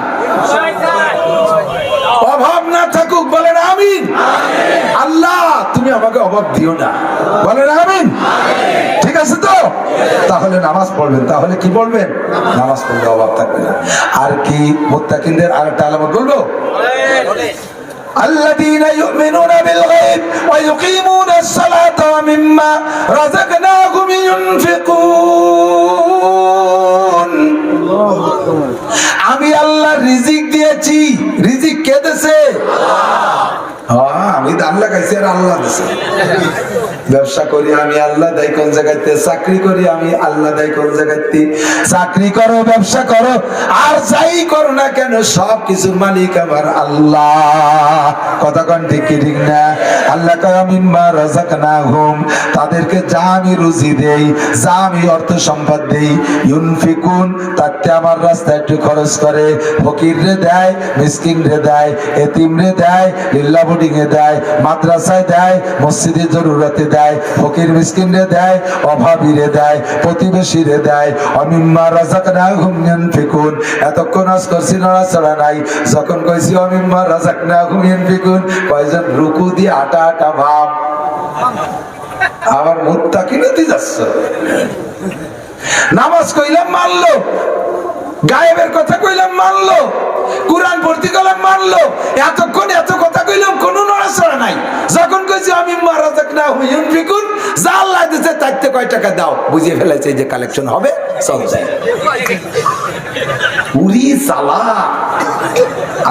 অভাব না থাকুক, বলেন আমিন। আল্লাহ তুমি আমাকে অভাব দিও না, বলেন আমিন। ঠিক আছে তো? তাহলে নামাজ পড়বেন। তাহলে কি বলবেন? নামাজ পড়লে অভাব থাকবে না। আর কি মুত্তাকিনদের আরেকটা আলামত বলবো, الذين يؤمنون بالغيب ويقيمون الصلاة ومما رزقناهم ينفقون। আমি আল্লাহ রিজিক দিয়েছি। রিজিক কে দিয়েছে? আমি আল্লাহ খাইছি আর আল্লাহ দিয়েছে। ব্যবসা করি আমি, আল্লাহ দেয় কোন জায়গাতে। চাকরি করি আমি, আল্লাহ দেয় কোন জায়গাতে। চাকরি করো, ব্যবসা করো, আর যাই করো না কেন সব কিছুর মালিক আমার আল্লাহ। কথা কোন ঠিক কি ঠিক না? আল্লাহ কয় মিম্মা রাযাকনাহুম, তাদেরকে যা আমি রুজি দেই, যা আমি অর্থ সম্পদ দেই, ইউনফিকুন, তাতে আমার রাস্তায় একটু খরচ করে। ফকির রে দেয়, মিসকিন রে দেয়, এতিম রে দেয়, লিল্লা বোর্ডিং এ দেয়, মাদ্রাসায় দেয়, মসজিদে জরুরতে দেয়, ফকির মিসকিন রে দেয়, অভাবী রে দেয়, প্রতিবেশী রে দেয়। অমিম্মা রাযাকনাহুম ইউনফিকুন, এতক্ষণ আজ করছি নড়াচড়া নাই, যখন কইছি অমিম্মা রাযাকনাহুম ইউনফিকুন, কয়জন রুকু দিয়ে আটা আটা ভাব। আবার মুত্তাকিনতে যাচ্ছ। নামাজ কইলাম মানলো, গায়েবের কথা কইলাম মানলো, কুরআন পড়তে গেলাম মানলো, এতক্ষণ এত কথা কইলাম কোনো নড়াচড়া নাই। যখন কইছি আমি রাযাকনাহুম ইউনফিকুন, যা আল্লাহ দিতে তাইতে কয় টাকা দাও, বুঝিয়ে ফেলেছে যে কালেকশন হবে সব যায়। পুরি সালা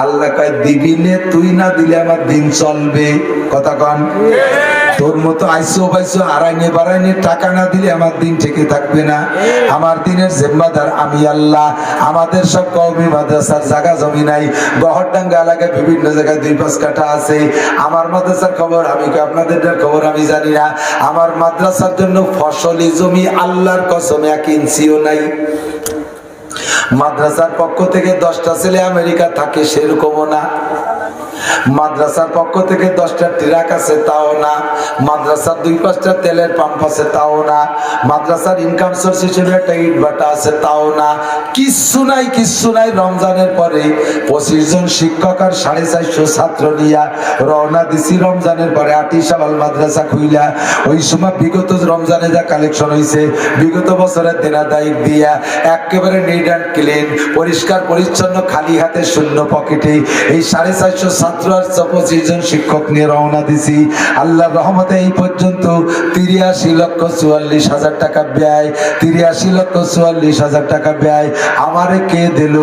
আল্লাহ কয় দিবি নে, তুই না দিলে আমার দিন চলবে। কথা কন, তোর মতো আইসো পাইসো আড়াইনে বাড়াইনে টাকা না দিলে আমার দিন ঠেকে থাকবে না। আমার দিনের জিম্মাদার আমি আল্লাহ। আমাদের সব কওমি মাদ্রাসার জায়গা জমি নাই, গহরডাঙ্গা এলাকায় বিভিন্ন জায়গায় 2-5 কাঠা আছে। আমার মাদ্রাসার খবর আমি, আপনাদের খবর আমি জানি না। আমার মাদ্রাসার জন্য ফসলি জমি আল্লাহর কসম 1 ইঞ্চিও নাই। মাদ্রাসার পক্ষ থেকে 10টা ছেলে আমেরিকা থাকে সেরকমও না। মাদ্রাসার পক্ষ থেকে 10টা ট্রাক আছে তাও না। মাদ্রাসার 2-5টা তেলের পাম্প আছে তাও না। মাদ্রাসার ইনকাম সোর্স হিসেবে একটা ইট ভাটা আছে তাও না। কিচ্ছু নাই, কিচ্ছু নাই। রমজানের পরে 25 জন শিক্ষক আর 450 ছাত্র নিয়া রওনা দিছি। রমজানের পরে 8 শাওয়াল মাদ্রাসা খুইলা, ওই সময় বিগত রমজানে যা কালেকশন হয়েছে, বিগত বছরের দেনাদায়িক দিয়া একেবারে নিট অ্যান্ড ক্লিন, পরিষ্কার পরিচ্ছন্ন, খালি হাতে শূন্য পকেটে এই 450 ছাত্র আর 25 জন শিক্ষক নিয়ে রওনা দিছি। আল্লাহর রহমতে এই পর্যন্ত 83,44,000 টাকা ব্যয়। 83,44,000 টাকা ব্যয়। আমারে কে দিল,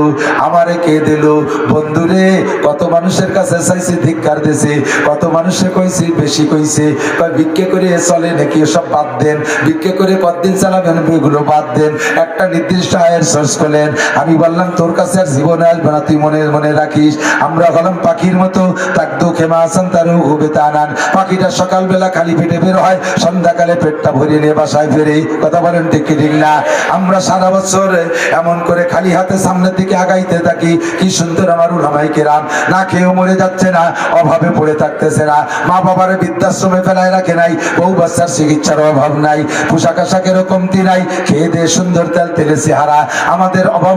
আমারে কে দিল? বন্ধুরে, কত মানুষের কাছে চাইছি, ধিক্কার দিছে। কত মানুষে কইছি, বেশি কইছে, কয় ভিক্ষে করে চলে নাকি, সব বাদ দেন। ভিক্ষে করে কতদিন চালাবেন, এগুলো বাদ দেন। একটা নির্দিষ্ট আয়ের সোর্স করলেন। আমি বললাম তোর কাছে আর জীবনে আসবে না, তুই মনে মনে রাখিস। আমরা হলাম পাখির মতো, তাকদু খেমা আসান তারও হবে তানান। পাখিটা সকালবেলা খালি পেটে বের হয়, সন্ধ্যাকালে পেটটা ভরিয়ে নিয়ে বাসায় ফেরে। কথা বলেন ঠিক কি ঠিক না? আমরা সারা বছর এমন করে খালি হাতে সামনের দিকে আগাইতে থাকি। কি সুন্দর আমার উলামায়ে কেরাম, না খেয়েও মরে যাচ্ছে না, অভাবে পড়ে থাকতেছে না, মা বাবারে বৃদ্ধাশ্রমে ফেলায় রাখে নাই, বউ বাচ্চার চিকিৎসার অভাব নাই, পোশাক আশাকেরও কমতি নাই, খেয়ে দিয়ে সুন্দর তেল তেলে চেহারা। আমাদের অভাব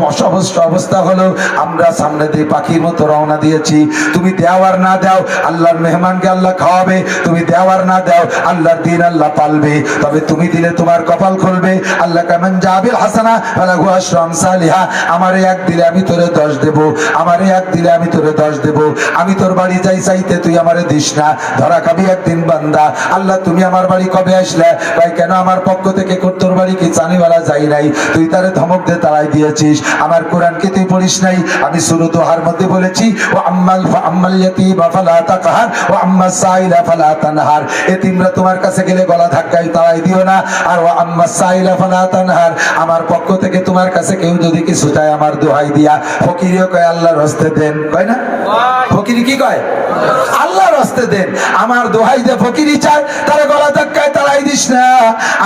অবস্থা হলো আমরা সামনে দিয়ে পাখির মতো রওনা দিয়েছি। তুমি দেয়া দেওয়ার না দাও, আল্লাহর মেহমানকে আল্লাহ খাওয়াবে। তুমি দেওয়ার না দাও, আল্লাহর দিন আল্লাহ পালবে। তবে তুমি দিলে তোমার কপাল খুলবে। আল্লাহ কামান জাবিল হাসানা ফালাহু আশরু আমসালিহা। আমারে এক দিলে আমি তোরে 10 দেব, আমারে এক দিলে আমি তোরে 10 দেব। আমি তোর বাড়ি যাই চাইতে তুই আমারে দিস না, ধরা খাবি একদিন বান্দা। আল্লাহ তুমি আমার বাড়ি কবে আসলে? ভাই কেন আমার পক্ষ থেকে তোর বাড়ি কি চানিওয়ালা যাই নাই? তুই তারে ধমক দিয়ে তাড়াই দিয়েছিস। আমার কোরআন কি তুই পড়িস নাই? আমি সূরা দোহার মধ্যে বলেছি, ও আম্মাল ইয়াতীমা ফালা তাকহার ওয়া আম্মাস সাইলা ফালা তানহার। এতিমরা তোমার কাছে গেলে গলা ধাক্কায় তাড়াই দিও না। আর ওয়া আম্মাস সাইলা ফালা তানহার, আমার পক্ষ থেকে তোমার কাছে কেউ যদি কিছু চায় আমার দোহাই দিয়া, ফকিরিও কয় আল্লাহর হস্তে দেন, কয় না? ফকিরি কি কয়? আল্লাহর হস্তে দেন। আমার দোহাই দিয়ে ফকিরি চায়, তারা গলা ধাক্কায় তাড়াই দিস না।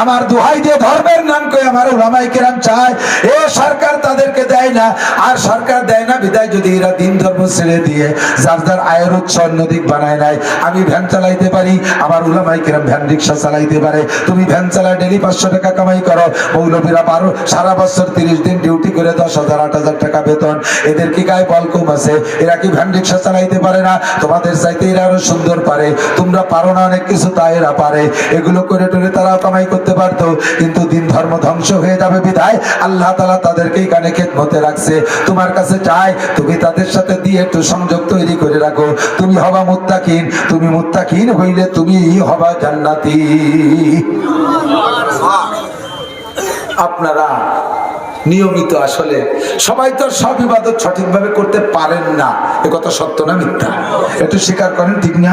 আমার দোহাই দিয়ে ধর্মের নাম কই আমার উলামায়ে কেরাম চায়, এ সরকার তাদেরকে দেয় না। আর সরকার দেয় না বিদায় যদি এরা দিন ধর্ম ছেড়ে দিয়ে যার যার আয়ের উৎস অন্যদিক বানায় নাই। আমি ভ্যান চালাইতে পারি, আমার উলামায়ে কেরাম ভ্যান রিক্সা চালাইতে পারে। তুমি ভ্যান চালায় ডেলি 500 টাকা কামাই করো, মৌলবীরা পারো সারা বছর 30 দিন ডিউটি করে 10,000 8,000 টাকা বেতন। এদের কি গায়ে বল কম আছে? এরা কি ভ্যান রিক্সা চালাইতে পারে না? তোমাদের চাইতে এরা আরো সুন্দর পারে। তোমরা পারো না অনেক কিছু, তা এরা পারে। এগুলো করে টরে তারাও কামাই করতে পারতো, কিন্তু দিন ধর্ম ধ্বংস হয়ে যাবে বিধায় আল্লাহ তাআলা তাদেরকে এখানে খেদমতে রাখছে। তোমার কাছে চাই তুমি তাদের সাথে দিয়ে একটু সংযোগ তৈরি করে রাখো। তুমি হবা মুত্তাকিন, তুমি মুত্তাকিন হইলে তুমি হবা জান্নাতি। আপনারা নিয়মিত আসলে সবাই তো সব ইবাদত সঠিকভাবে করতে পারেন না, এ কথা সত্য না মিথ্যা? একটু স্বীকার করেন, ঠিক না?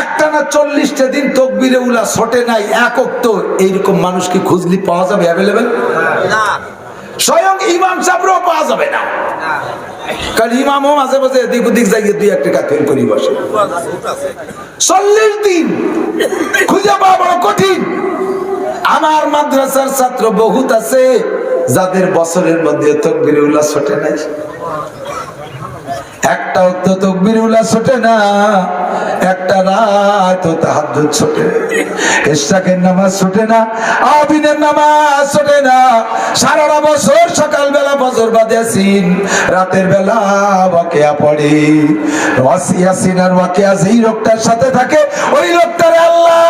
একটানা 40টা দিন তাকবীরে উলা ছোটে নাই এক ওয়াক্ত, এইরকম মানুষ কি খুঁজলি পাওয়া যাবে? অ্যাভেলেবেল না। স্বয়ং ইমাম সাহেবও পাওয়া যাবে না, কারণ ইমামও মাঝে মাঝে এদিক ওদিক যাইয়ে 2-1 টাকা ফেল করি বসে। 40 দিন খুঁজে পাওয়া বড় কঠিন। আমার মাদ্রাসার ছাত্র বহুত আছে যাদের বছরের মধ্যে তাকবীরে উলা ছোটে নাই, একটা ওয়াক্ত তাকবীরে উলা ছোটে না, একটা রাত তাহাজ্জুদ ছোটে, ইশরাকের নামাজ ছোটে না, আবিনের নামাজ ছোটে না। সারা বছর সকালবেলা ফজর বাদে ইয়াসিন, রাতের বেলা ওয়াকিয়া পড়ে। ইয়াসিন আর ওয়াকিয়া যেই লোকটার সাথে থাকে ওই লোকটারে আল্লাহ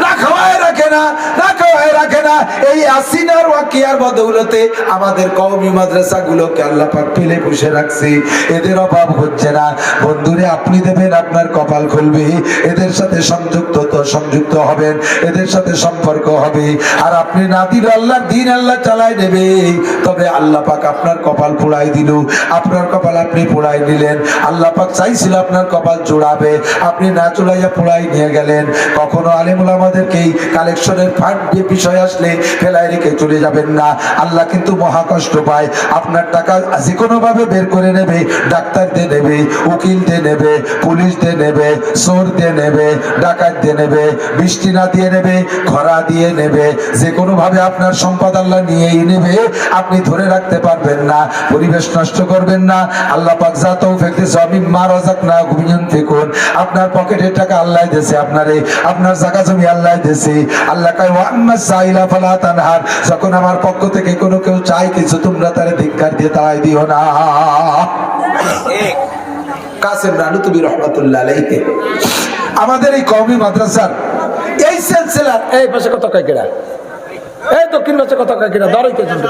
না খাওয়ায় রাখে না, না খাওয়ায় রাখে না। এই ইয়াসিন আর ওয়াকিয়ার বদৌলতে আমাদের কওমি মাদ্রাসাগুলোকে আল্লাহ পাক পেলে বসে রাখছে, এদের অভাব হচ্ছে না। বন্ধুরে আপনি দেবেন, আপনার কপাল খুলবে। এদের সাথে সংযুক্ত হবেন, এদের সাথে সম্পর্ক হবে। আর আপনি না দিলে আল্লাহর দিন আল্লাহ চালাই নেবে। তবে আল্লাহ পাক আপনার কপাল পোড়াই দিল, আপনার কপাল আপনি পোড়াই নিলেন। আল্লাহ পাক চাইছিল আপনার কপাল জোড়াবে, আপনি না জোড়াইয়া পোড়াই নিয়ে গেলেন। কখনো আলেমুল আমাদেরকে কালেকশনের ফান্ড বিষয় আসলে ফেলাই রেখে চলে যাবেন না। আল্লাহ কিন্তু মহা কষ্ট পায়। আপনার টাকা যে কোনো ভাবে বের করে নেবে, ডাক্তার দিয়ে নেবে, উকিল দিয়ে নেবে, পুলিশ দিয়ে নেবে, চোর দিয়ে নেবে, ডাকাত দিয়ে নেবে, বৃষ্টি না দিয়ে নেবে, খরা দিয়ে নেবে, যে কোনো ভাবে আপনার সম্পদ আল্লাহ নিয়েই নেবে। আপনি ধরে রাখতে পারবেন না, পরিবেশ নষ্ট করবেন না। আল্লাহ পাক যা তৌফিক দিয়েছে, মিম্মা রাযাকনাহুম ইউনফিকুন, আপনার পকেটের টাকা আল্লাহ দিয়েছে আপনারে, আপনার জায়গা জমি আল্লাহ দিয়েছে। আল্লাহ কয় ওয়া আম্মাস সাইলা ফালা তানহার, যখন আমার পক্ষ থেকে কোনো কেউ চাই কিছু, তোমরা তারে ধিক্কার দিয়ে তাড়াই দিও না। কাসেম নানুতুবি রহমাতুল্লাহ আলাইহি আমাদের এই কওমি মাদ্রাসার এই সিলসিলা, এই পাশে কত কাকেরা, এই দক্ষিণ পাশে কত কাকেরা দাঁড়াইতে চলবে,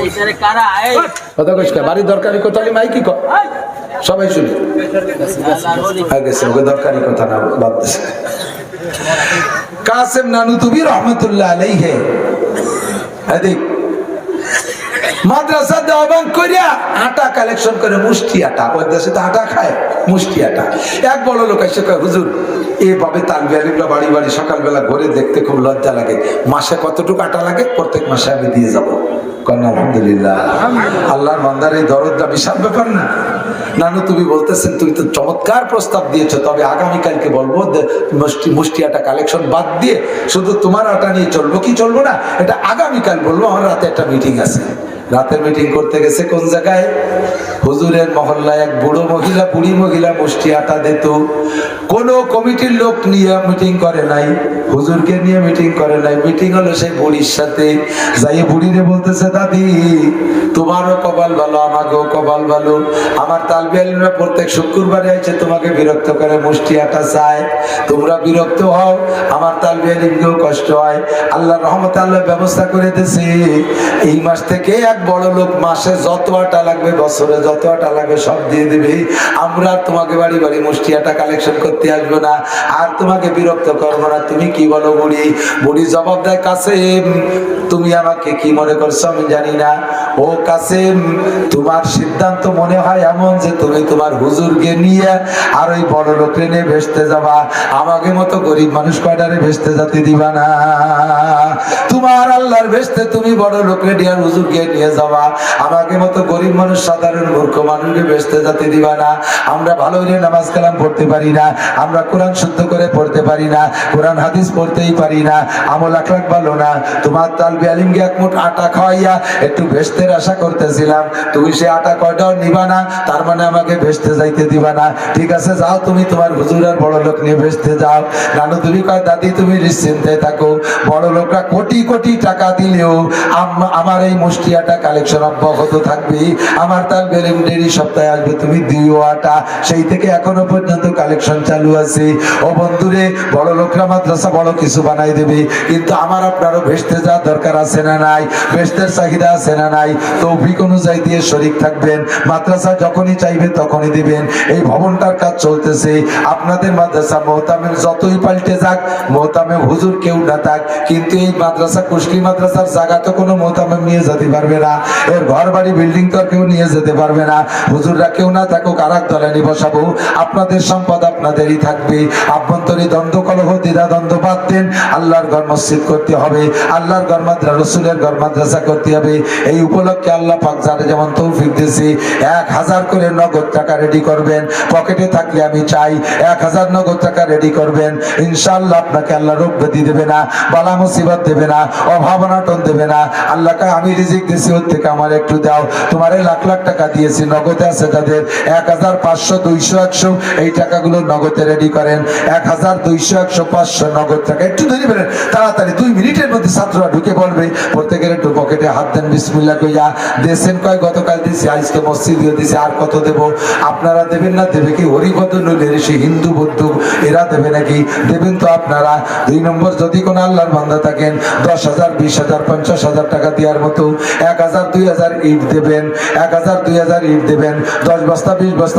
এই সারে কারা, এই কত কইছে বাড়ি দরকারি কথা কি মাইকি কর, সবাই শুনি আগে সে দরকারি কথা না বাদ দিছে। কাসেম নানুতুবি রহমাতুল্লাহ আলাইহি এদিক মাদ্রাসা দেওয়ান করিয়া আটা কালেকশন করে, মুষ্টি আটা, ওই দেশে তো আটা খায়, মুষ্টি আটা। এক বড় লোক এসে কয়, হুজুর এইভাবে তালবিয়ালিগুলো বাড়ি বাড়ি সকালবেলা ঘুরে দেখতে খুব লজ্জা লাগে, মাসে কতটুকু আটা লাগে প্রত্যেক মাসে আমি দিয়ে যাবো। আলহামদুলিল্লাহ, আল্লাহর বান্দার এই দরদটা বিশাল ব্যাপার না। নানু তুমি বলতেছেন, তুমি তো চমৎকার প্রস্তাব দিয়েছো, তবে আগামীকালকে বলবো মুষ্টি আটা কালেকশন বাদ দিয়ে শুধু তোমার আটা নিয়ে চলবো কি চলবো না, এটা আগামীকাল বলবো, আমার রাতে একটা মিটিং আছে। রাতের মিটিং করতে গেছে কোন জায়গায়? হুজুরের মহল্লায় এক বুড়ি মহিলা মুষ্টি আটা দিত। কোন কমিটির লোক নিয়ে মিটিং করে নাই, হুজুরকে নিয়ে মিটিং করে নাই। মিটিং হলো সেই বুড়ির সাথে। যাই বুড়িরে বলতেছে, দাদি তোমারও কপাল ভালো, আমাকেও কপাল ভালো। আমার তালবি আলিমরা প্রত্যেক শুক্রবারে আছে তোমাকে বিরক্ত করে মুষ্টি আটা চায়, তোমরা বিরক্ত হও, আমার তালবি আলিমকেও কষ্ট হয়। আল্লাহ রহমতে আল্লাহ ব্যবস্থা করে দিয়েছে, এই মাস থেকে এক বড় লোক মাসে যত আটা লাগবে, বছরে যত আটা লাগবে সব দিয়ে দিবে। আমরা তোমাকে বাড়ি বাড়ি মুষ্টি আটা কালেকশন করতে আসবো না, আর তোমাকে বিরক্ত করবো না। তুমি কি বলো বুড়ি? বুড়ি জবাব দেয়, কাসেম তুমি আমাকে কি মনে করছো আমি জানি না। ও কাসেম, তোমার সিদ্ধান্ত মনে হয় এমন যে তুমি তোমার হুজুরকে নিয়ে আর ওই বড় লোককে নিয়ে ভেসতে যাবা, আমাকে মতো গরিব মানুষ কয়টারে ভেসতে যেতে দিবা না। তোমার আল্লাহর ভেসতে তুমি বড় লোককে নিয়ে আর হুজুরকে নিয়ে যাবা, আমাকে মতো গরিব মানুষ সাধারণ মূর্খ মানুষকে ভেসতে যেতে দিবা না। আমরা ভালো করে নামাজ কালাম পড়তে পারি না, আমরা কোরআন শুদ্ধ করে পড়তে পারি না, কোরআন হাদিস পড়তেই পারি না, আমল আখলাক ভালো না। তোমার তালবি আলিমকে এক মুঠ আটা খাওয়াইয়া একটু ভেস্তের আশা করতেছিলাম, তুমি সে আটা কয়টাও নিবা না, তার মানে আমাকে ভেস্তে যাইতে দিবা না। ঠিক আছে যাও, তুমি তোমার হুজুর আর বড় লোক নিয়ে ভেস্তে যাও। নানু তুমি কয়, দাদি তুমি নিশ্চিন্তে থাকো, বড় লোকরা কোটি কোটি টাকা দিলেও আমার এই মুষ্টি আটা কালেকশন অব্যাহত থাকবে। আমার তালবি আলিম ডেইলি সপ্তাহে আসবে, তুমি দিও আটা। সেই থেকে এখনো পর্যন্ত কালেকশন চালু আছে। ও বন্ধুরে, বড় লোকরা মাদ্রাসা বড় কিছু বানাই দেবে, কিন্তু আমার আপনারও ভেস্তে যাওয়ার দরকার আছে না নাই? ভেস্তের চাহিদা আছে না নাই? তৌফিক অনুযায়ী দিয়ে শরীক থাকবেন, মাদ্রাসা যখনই চাইবে তখনই দিবেন। এই ভবনটার কাজ চলতেছে, আপনাদের মাদ্রাসা মোহতামিম যতই পাল্টে যাক, মোহতামিম হুজুর কেউ না থাক, কিন্তু এই মাদ্রাসা কুশলী মাদ্রাসার জায়গা তো কোনো মোহতামিম নিয়ে যেতে পারবে না, এর ঘর বাড়ি বিল্ডিং তো কেউ নিয়ে যেতে পারবে না। হুজুররা কেউ না থাকুক, আর এক দলে নিয়ে বসাবো, আপনাদের সম্পদ আপনাদেরই থাকবে। আভ্যন্তরীণ দ্বন্দ্ব কলহ দ্বিধা দ্বন্দ্ব বাদ দেন, আল্লাহর ঘর মসজিদ করতে হবে, আল্লাহর ঘর মাদ্রাসা, রসুলের ঘর মাদ্রাসা করতে হবে। এই উপলক্ষে আল্লাহ পাক যারা যেমন তৌফিক দিয়েছে, 1000 করে নগদ টাকা রেডি করবেন। পকেটে থাকলে আমি চাই 1000 নগদ টাকা রেডি করবেন। ইনশাআল্লাহ আপনাকে আল্লাহ রোগ ব্যাধি দেবে না, বালা মুসিবত দেবে না, অভাব অনটন দেবে না। আল্লাহকে আমি রিজিক দিয়েছি, ওর থেকে আমার একটু দাও। তোমারে লাখ লাখ টাকা দিয়েছি, নগদে আছে তাদের 1000, 500, 200, 100, এই টাকাগুলো নগদে রেডি করেন। 1000, 200, 100, 500 নগদ টাকা একটু ধরে বেরেন, তাড়াতাড়ি 2 মিনিটের মধ্যে ছাত্ররা ঢুকে পড়বে। প্রত্যেকের একটু পকেটে হাত দেন, বিসমিল্লাহ কইয়া। দেশেন কয় গতকাল দিছি, আজকে মসজিদে দিছি, আর কত দেব? আপনারা দেবেন না? দেবে কি হরিপদ নইলে ঋষি, হিন্দু বৌদ্ধ এরা দেবে নাকি? দেবেন তো আপনারা। 2 নম্বর, যদি কোনো আল্লাহর বান্দা থাকেন 10,000, 20,000, 50,000 টাকা দেওয়ার মতো 1000, 2000 ইট দেবেন, 1000, 2000 ইট দেবেন, 10 বস্তা 20 বস্তা